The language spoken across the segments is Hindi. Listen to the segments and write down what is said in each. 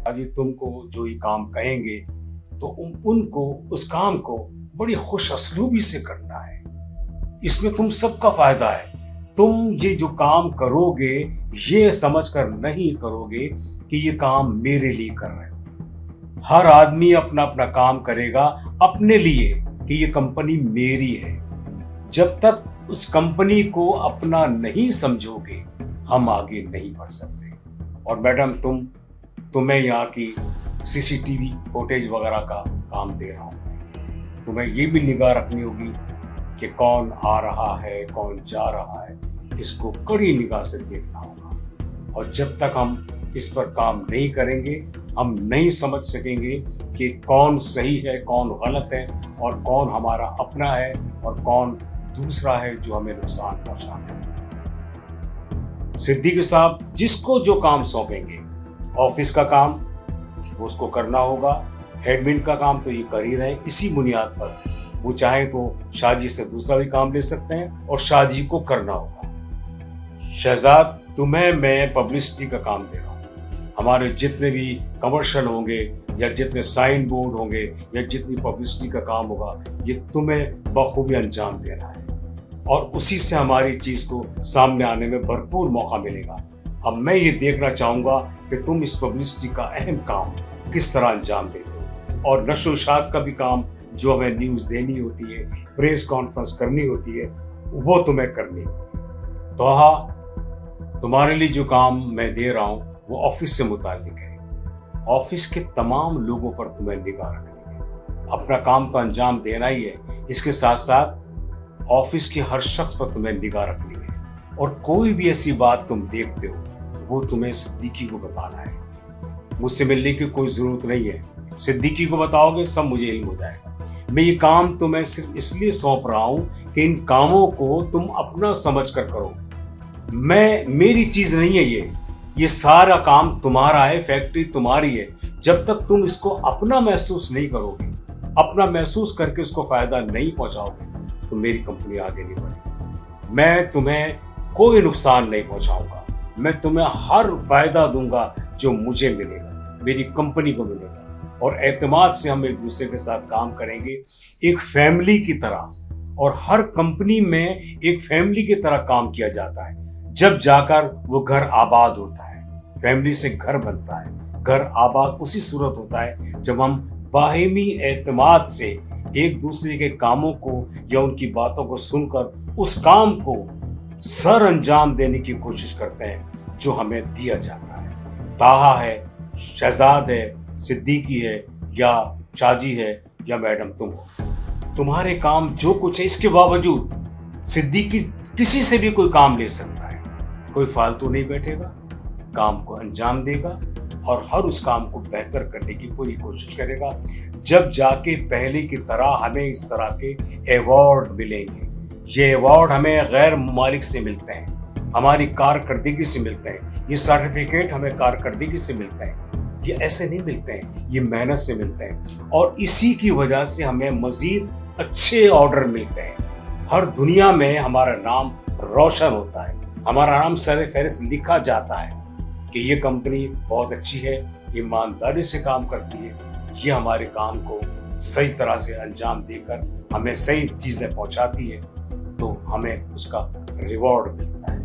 आज तुमको जो ये काम कहेंगे तो उनको उस काम को बड़ी खुश असलूबी से करना है। इसमें तुम सबका फायदा है। तुम ये जो काम करोगे ये समझकर नहीं करोगे कि ये काम मेरे लिए कर रहे हो। हर आदमी अपना अपना काम करेगा अपने लिए कि ये कंपनी मेरी है। जब तक उस कंपनी को अपना नहीं समझोगे हम आगे नहीं बढ़ सकते। और मैडम तुम्हें यहाँ की सीसीटीवी फुटेज वगैरह का काम दे रहा हूँ। तुम्हें ये भी निगाह रखनी होगी कि कौन आ रहा है कौन जा रहा है, इसको कड़ी निगाह से देखना होगा। और जब तक हम इस पर काम नहीं करेंगे हम नहीं समझ सकेंगे कि कौन सही है कौन गलत है और कौन हमारा अपना है और कौन दूसरा है जो हमें नुकसान पहुंचा रहा है। सिद्दीकी साहब जिसको जो काम सौंपेंगे, ऑफिस का काम वो उसको करना होगा, एडमिन का काम तो ये कर ही रहे। इसी बुनियाद पर वो चाहे तो शाहजी से दूसरा भी काम ले सकते हैं और शाहजी को करना होगा। शहजाद तुम्हें मैं पब्लिसिटी का काम दे रहा हूँ। हमारे जितने भी कमर्शियल होंगे या जितने साइन बोर्ड होंगे या जितनी पब्लिसिटी का काम होगा ये तुम्हें बखूबी अंजाम देना है और उसी से हमारी चीज को सामने आने में भरपूर मौका मिलेगा। अब मैं ये देखना चाहूंगा कि तुम इस पब्लिसिटी का अहम काम किस तरह अंजाम देते हो। और नशो शाद का भी काम जो हमें न्यूज़ देनी होती है, प्रेस कॉन्फ्रेंस करनी होती है, वो तुम्हें करनी होती है। तो हाँ, तुम्हारे लिए जो काम मैं दे रहा हूँ वो ऑफिस से मुताल्लिक है। ऑफिस के तमाम लोगों पर तुम्हें निगाह रखनी है। अपना काम तो अंजाम देना ही है, इसके साथ साथ ऑफिस के हर शख्स पर तुम्हें निगाह रखनी है। और कोई भी ऐसी बात तुम देखते हो वो तुम्हें सिद्दीकी को बताना है। मुझसे मिलने की कोई जरूरत नहीं है, सिद्दीकी को बताओगे सब मुझे इल्म हो जाएगा। मैं ये काम तुम्हें सिर्फ इसलिए सौंप रहा हूं कि इन कामों को तुम अपना समझ कर करो। मेरी चीज नहीं है ये सारा काम तुम्हारा है, फैक्ट्री तुम्हारी है। जब तक तुम इसको अपना महसूस नहीं करोगे, अपना महसूस करके उसको फायदा नहीं पहुंचाओगे तो मेरी कंपनी आगे नहीं बढ़ेगी। मैं तुम्हें कोई नुकसान नहीं पहुंचाऊंगा, मैं तुम्हें हर फायदा दूंगा जो मुझे मिलेगा, मेरी कंपनी को मिलेगा। और एतमाद से हम एक दूसरे के साथ काम करेंगे एक फैमिली की तरह। और हर कंपनी में एक फैमिली की तरह काम किया जाता है। जब जाकर वो घर आबाद होता है, फैमिली से घर बनता है। घर आबाद उसी सूरत होता है जब हम बाहिमी एतमाद से एक दूसरे के कामों को या उनकी बातों को सुनकर उस काम को सर अंजाम देने की कोशिश करते हैं जो हमें दिया जाता है। ताहा है, शहजाद है, सिद्दीकी है या शाहजी है या मैडम तुम हो। तुम्हारे काम जो कुछ है इसके बावजूद सिद्दीकी किसी से भी कोई काम ले सकता है। कोई फालतू नहीं बैठेगा, काम को अंजाम देगा और हर उस काम को बेहतर करने की पूरी कोशिश करेगा। जब जाके पहले की तरह हमें इस तरह के अवार्ड मिलेंगे। ये अवार्ड हमें गैर ममालिक से मिलते हैं, हमारी कारकर्दगी से मिलते हैं। ये सर्टिफिकेट हमें कारकर्दगी से मिलते हैं, ये ऐसे नहीं मिलते हैं, ये मेहनत से मिलते हैं। और इसी की वजह से हमें मजीद अच्छे ऑर्डर मिलते हैं। हर दुनिया में हमारा नाम रोशन होता है, हमारा नाम सर फहरिस्त लिखा जाता है कि ये कंपनी बहुत अच्छी है, ईमानदारी से काम करती है, ये हमारे काम को सही तरह से अंजाम देकर हमें सही चीज़ें पहुंचाती है। तो हमें उसका रिवॉर्ड मिलता है,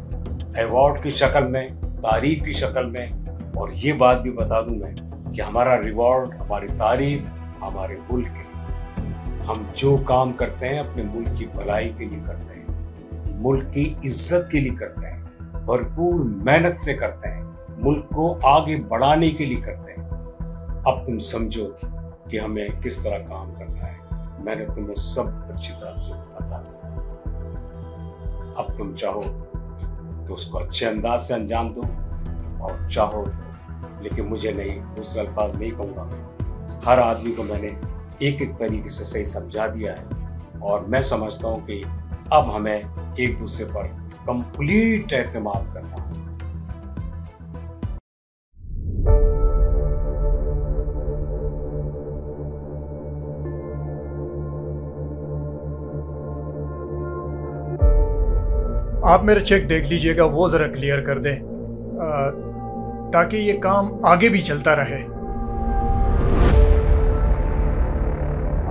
अवार्ड की शक्ल में, तारीफ की शक्ल में। और ये बात भी बता दूं मैं कि हमारा रिवॉर्ड, हमारी तारीफ हमारे मुल्क के लिए। हम जो काम करते हैं अपने मुल्क की भलाई के लिए करते हैं, मुल्क की इज्जत के लिए करते हैं, भरपूर मेहनत से करते हैं, मुल्क को आगे बढ़ाने के लिए करते हैं। अब तुम समझो कि हमें किस तरह काम करना है। मैंने तुम्हें सब अच्छी तरह से बता दिया। अब तुम चाहो तो उसको अच्छे अंदाज से अंजाम दो और चाहो तो, लेकिन मुझे नहीं, दूसरे अल्फाज नहीं कहूँगा मैं। हर आदमी को मैंने एक एक तरीके से सही समझा दिया है और मैं समझता हूँ कि अब हमें एक दूसरे पर कंप्लीट एतमाद करना है। आप मेरा चेक देख लीजिएगा, वो ज़रा क्लियर कर दें ताकि ये काम आगे भी चलता रहे।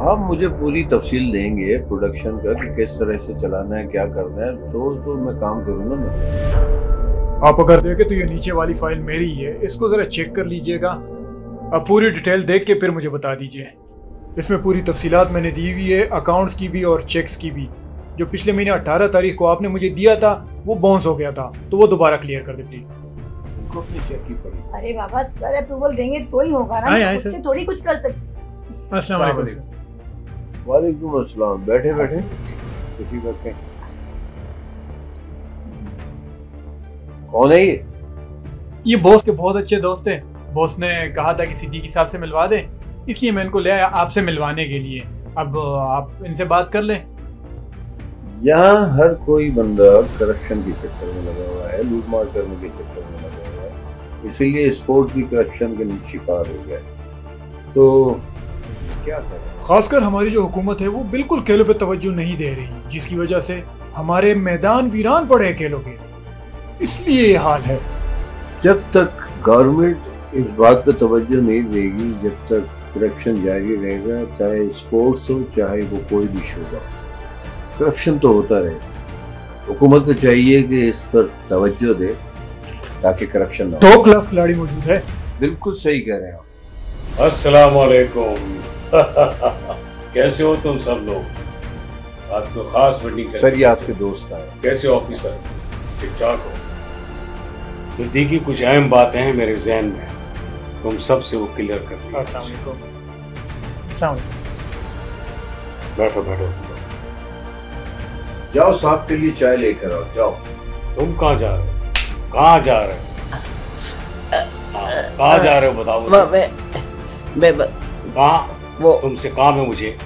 आप मुझे पूरी तफसील देंगे प्रोडक्शन का कि किस तरह से चलाना है, क्या करना है, तो मैं काम करूंगा ना। आप अगर देखे तो ये नीचे वाली फाइल मेरी ही है, इसको ज़रा चेक कर लीजिएगा। अब पूरी डिटेल देख के फिर मुझे बता दीजिए। इसमें पूरी तफसीलात मैंने दी हुई है, अकाउंट्स की भी और चेक्स की भी। जो पिछले महीने 18 तारीख को आपने मुझे दिया था वो बाउंस हो गया था, तो वो दोबारा क्लियर कर दे प्लीज। इनको अपनी चेक की पड़ी। अरे बाबा, सर अप्रूवल देंगे तो ही होगा ना, आए, खुद से थोड़ी कुछ कर सकते। अस्सलाम वालेकुम सर। वालेकुम अस्सलाम। बैठे बैठे किसी वक्त के कौन है ये बॉस के बहुत अच्छे दोस्त हैं। बॉस ने कहा था कि सिद्दीकी साहब से मिलवा दे, इसलिए मैं इनको ले आया आपसे मिलवाने के लिए। अब आप इनसे बात कर लें। यहाँ हर कोई बंदा करप्शन के चक्कर में लगा हुआ है, लूट मार करने के चक्कर में लगा हुआ है, इसीलिए स्पोर्ट्स भी करप्शन के शिकार हो गया। तो क्या करें? खासकर हमारी जो हुकूमत है वो बिल्कुल खेलों पे तवज्जो नहीं दे रही, जिसकी वजह से हमारे मैदान वीरान पड़े हैं खेलों के, इसलिए ये हाल है। जब तक गवर्नमेंट इस बात पे तवज्जो नहीं देगी, जब तक करप्शन जारी रहेगा, चाहे स्पोर्ट्स हो चाहे वो कोई भी शोबा, करप्शन तो होता रहेगा। हुकूमत को चाहिए कि इस पर तवज्जो दे ताकि करप्शन ना हो। 2 क्लास खिलाड़ी मौजूद है। बिल्कुल सही कह रहे हैं आप। अस्सलाम वालेकुम। कैसे हो तुम सब लोग? आज को खास मीटिंग सर ये आपके दोस्त आए। कैसे ऑफिसर? ठीक ठाक हो? सिद्दीकी, कुछ अहम बातें हैं मेरे जहन में, तुम सबसे वो क्लियर कर दी। बैठो बैठो। जाओ साहब के लिए चाय लेकर आओ, जाओ। तुम कहाँ जा रहे हो? कहाँ जा रहे हो? कहाँ जा रहे हो बताओ मुझे। मैं कहाँ? वो तुमसे काम है मुझे।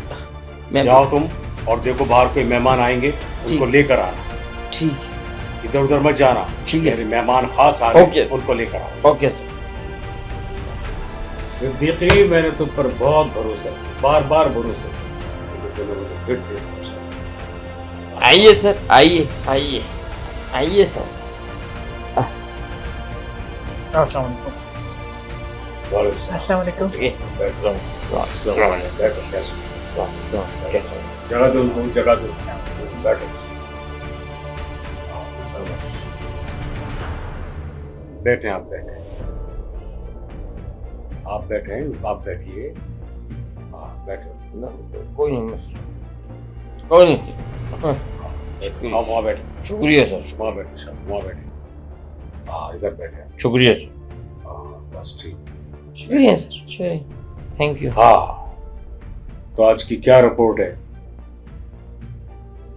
जाओ तुम, और देखो बाहर कोई मेहमान आएंगे, उनको लेकर आना। ठीक, इधर उधर मत जाना। ठीक है। मेरे मेहमान खास आ गए, ओके। उनको लेकर आओ। Okay sir. सिद्दीकी, मैंने तुम पर बहुत भरोसा किया, बार बार भरोसा किया, लेकिन तुमने मुझे फिर ठेस पहुंचा दिया। आइए सर, आइए आइए आइए सर। अस्सलाम वालेकुम। अस्सलाम वालेकुम। बैठो, कैसे? जगह दो उनको, जगह दो। बैठो। बैठे आप, बैठे आप, बैठे आप, बैठिए। हाँ बैठो। कोई नहीं, कोई नहीं सर। आप वहाँ बैठे। शुक्रिया सर। वहाँ बैठे सर, वहाँ बैठे। हाँ इधर बैठे। शुक्रिया सर। हाँ बस ठीक। शुक्रिया सर, शुक्रिया, थैंक यू। हाँ तो आज की क्या रिपोर्ट है,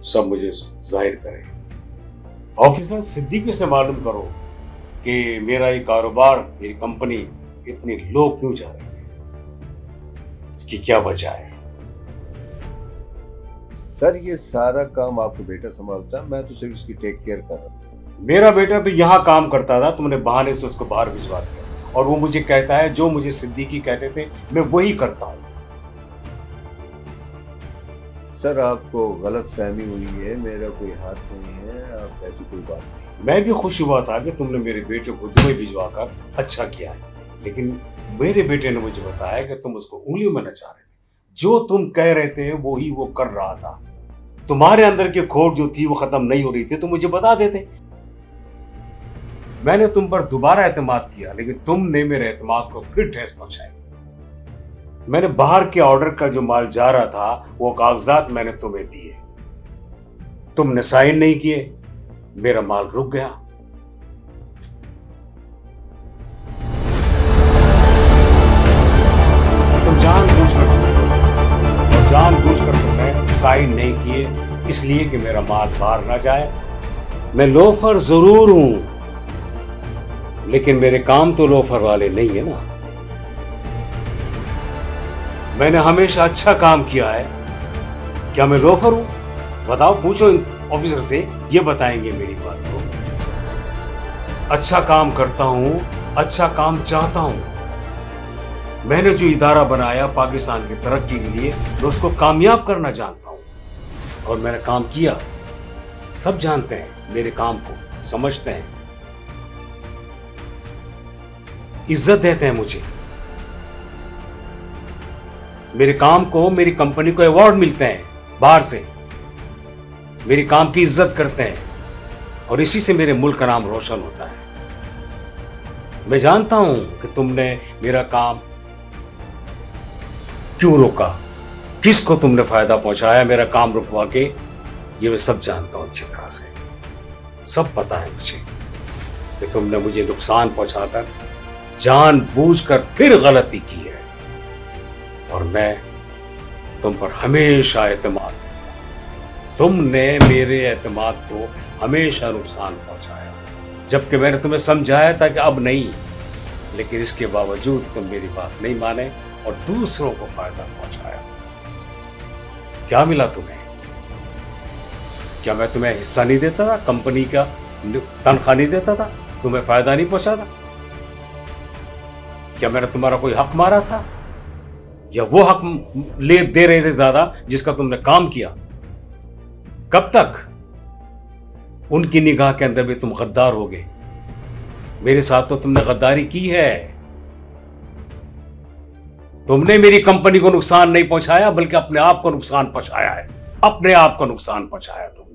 सब मुझे जाहिर करें। ऑफिसर सिद्दीकी से मालूम करो कि मेरा ये कारोबार, मेरी कंपनी इतनी लो क्यों जा रही है, इसकी क्या वजह है? सर ये सारा काम आपका बेटा संभालता है, मैं तो सिर्फ इसकी टेक केयर कर रहा हूँ। मेरा बेटा तो यहाँ काम करता था, तुमने बहाने से उसको बाहर भिजवा दिया, और वो मुझे कहता है जो मुझे सिद्दीकी कहते थे मैं वही करता हूँ। सर आपको गलत फहमी हुई है, मेरा कोई हाथ नहीं है, आप ऐसी कोई बात नहीं। मैं भी खुश हुआ था कि तुमने मेरे बेटे को दुबई भिजवाकर अच्छा किया है, लेकिन मेरे बेटे ने मुझे बताया कि तुम उसको उंगलियों में नचा रहे थे। जो तुम कह रहे थे वो ही वो कर रहा था। तुम्हारे अंदर की खोट जो थी वो खत्म नहीं हो रही थी तो मुझे बता देते। मैंने तुम पर दोबारा एतमाद किया, लेकिन तुमने मेरे एतमाद को फिर ठेस पहुंचाई। मैंने बाहर के ऑर्डर का जो माल जा रहा था वो कागजात मैंने तुम्हें दिए, तुमने साइन नहीं किए, मेरा माल रुक गया। तुम जानबूझकर झूठ बोले और जानबूझकर तुमने साइन नहीं किए, इसलिए कि मेरा माल बाहर ना जाए। मैं लोफर जरूर हूं, लेकिन मेरे काम तो लोफर वाले नहीं है ना। मैंने हमेशा अच्छा काम किया है, क्या मैं लोफर हूं? बताओ, पूछो इन ऑफिसर से, ये बताएंगे मेरी बात को। अच्छा काम करता हूं, अच्छा काम चाहता हूं। मैंने जो इदारा बनाया पाकिस्तान की तरक्की के लिए, मैं उसको कामयाब करना जानता हूं, और मैंने काम किया। सब जानते हैं मेरे काम को, समझते हैं, इज्जत देते हैं मुझे। मेरे काम को, मेरी कंपनी को अवार्ड मिलते हैं बाहर से, मेरे काम की इज्जत करते हैं और इसी से मेरे मुल्क का नाम रोशन होता है। मैं जानता हूं कि तुमने मेरा काम क्यों रोका, किसको तुमने फायदा पहुंचाया मेरा काम रुकवा के, ये मैं सब जानता हूं अच्छी तरह से। सब पता है मुझे कि तुमने मुझे नुकसान पहुंचाकर जानबूझकर फिर गलती की है और मैं तुम पर हमेशा एतमाद, तुमने मेरे एतमाद को हमेशा नुकसान पहुंचाया, जबकि मैंने तुम्हें समझाया था कि अब नहीं, लेकिन इसके बावजूद तुम मेरी बात नहीं माने और दूसरों को फायदा पहुंचाया। क्या मिला तुम्हें? क्या मैं तुम्हें हिस्सा नहीं देता था, कंपनी का तनख्वाह नहीं देता था, तुम्हें फायदा नहीं पहुंचाता? क्या मैंने तुम्हारा कोई हक मारा था या वो हक दे रहे थे ज्यादा जिसका तुमने काम किया? कब तक उनकी निगाह के अंदर भी तुम गद्दार हो गए? मेरे साथ तो तुमने गद्दारी की है। तुमने मेरी कंपनी को नुकसान नहीं पहुंचाया बल्कि अपने आप को नुकसान पहुंचाया है, अपने आप को नुकसान पहुंचाया तुम।